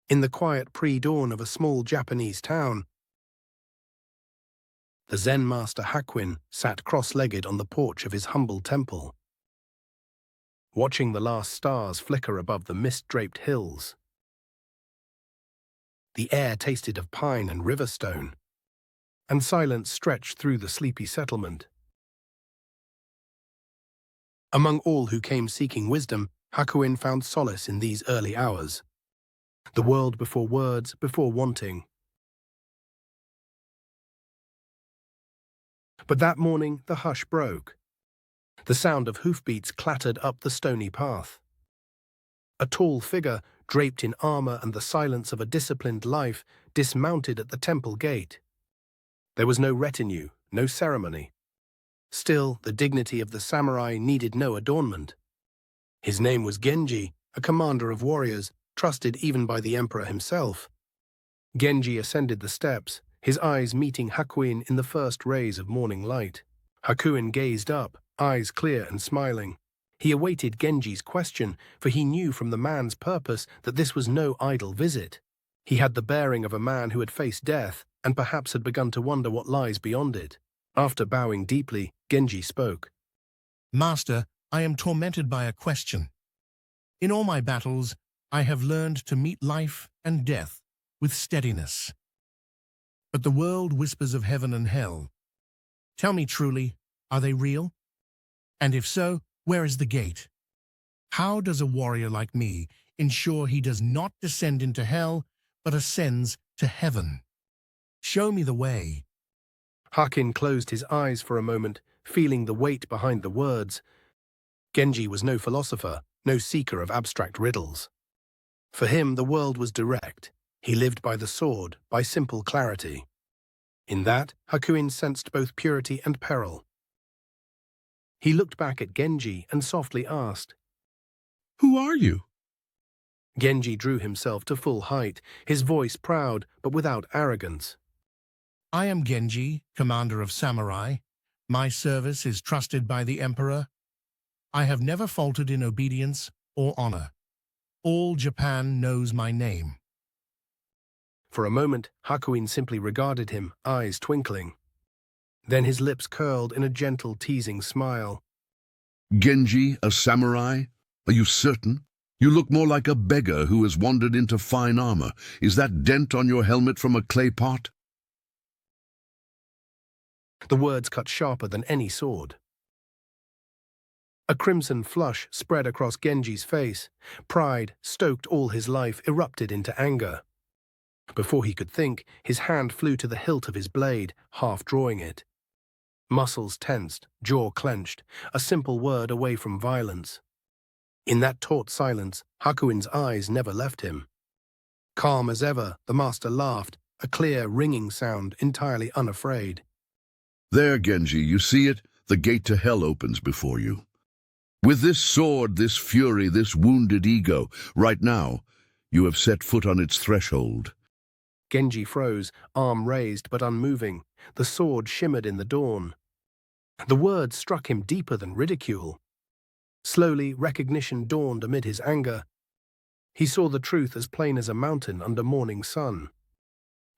In the quiet pre-dawn of a small Japanese town, the Zen Master Hakuin sat cross-legged on the porch of his humble temple, watching the last stars flicker above the mist-draped hills. The air tasted of pine and river stone, and silence stretched through the sleepy settlement. Among all who came seeking wisdom, Hakuin found solace in these early hours. The world before words, before wanting. But that morning the hush broke. The sound of hoofbeats clattered up the stony path. A tall figure, draped in armor and the silence of a disciplined life, dismounted at the temple gate. There was no retinue, no ceremony. Still, the dignity of the samurai needed no adornment. His name was Genji, a commander of warriors, trusted even by the emperor himself. Genji ascended the steps, his eyes meeting Hakuin in the first rays of morning light. Hakuin gazed up, eyes clear and smiling. He awaited Genji's question, for he knew from the man's purpose that this was no idle visit. He had the bearing of a man who had faced death, and perhaps had begun to wonder what lies beyond it. After bowing deeply, Genji spoke. Master, I am tormented by a question. In all my battles, I have learned to meet life and death with steadiness. But the world whispers of heaven and hell. Tell me truly, are they real? And if so, where is the gate? How does a warrior like me ensure he does not descend into hell, but ascends to heaven? Show me the way. Hakuin closed his eyes for a moment, feeling the weight behind the words. Genji was no philosopher, no seeker of abstract riddles. For him, the world was direct. He lived by the sword, by simple clarity. In that, Hakuin sensed both purity and peril. He looked back at Genji and softly asked, "Who are you?" Genji drew himself to full height, his voice proud but without arrogance. I am Genji, commander of samurai. My service is trusted by the emperor. I have never faltered in obedience or honor. All Japan knows my name. For a moment, Hakuin simply regarded him, eyes twinkling. Then his lips curled in a gentle, teasing smile. Genji, a samurai? Are you certain? You look more like a beggar who has wandered into fine armor. Is that dent on your helmet from a clay pot? The words cut sharper than any sword. A crimson flush spread across Genji's face. Pride, stoked all his life, erupted into anger. Before he could think, his hand flew to the hilt of his blade, half drawing it. Muscles tensed, jaw clenched, a simple word away from violence. In that taut silence, Hakuin's eyes never left him. Calm as ever, the master laughed, a clear, ringing sound, entirely unafraid. There, Genji, you see it? The gate to hell opens before you. With this sword, this fury, this wounded ego, right now, you have set foot on its threshold. Genji froze, arm raised but unmoving. The sword shimmered in the dawn. The words struck him deeper than ridicule. Slowly, recognition dawned amid his anger. He saw the truth as plain as a mountain under morning sun.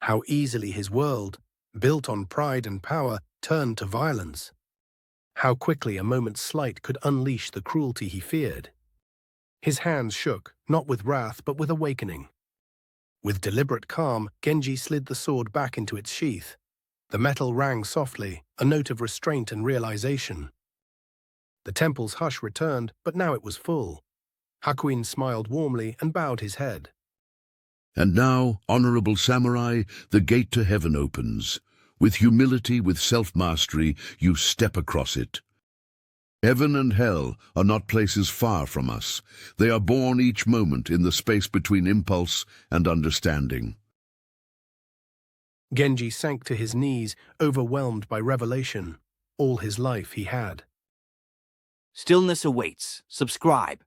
How easily his world, built on pride and power, turned to violence. How quickly a moment's slight could unleash the cruelty he feared. His hands shook, not with wrath but with awakening. With deliberate calm, Genji slid the sword back into its sheath. The metal rang softly, a note of restraint and realization. The temple's hush returned, but now it was full. Hakuin smiled warmly and bowed his head. And now, honorable samurai, the gate to heaven opens. With humility, with self-mastery, you step across it. Heaven and hell are not places far from us. They are born each moment in the space between impulse and understanding. Genji sank to his knees, overwhelmed by revelation. All his life he had. Stillness awaits. Subscribe.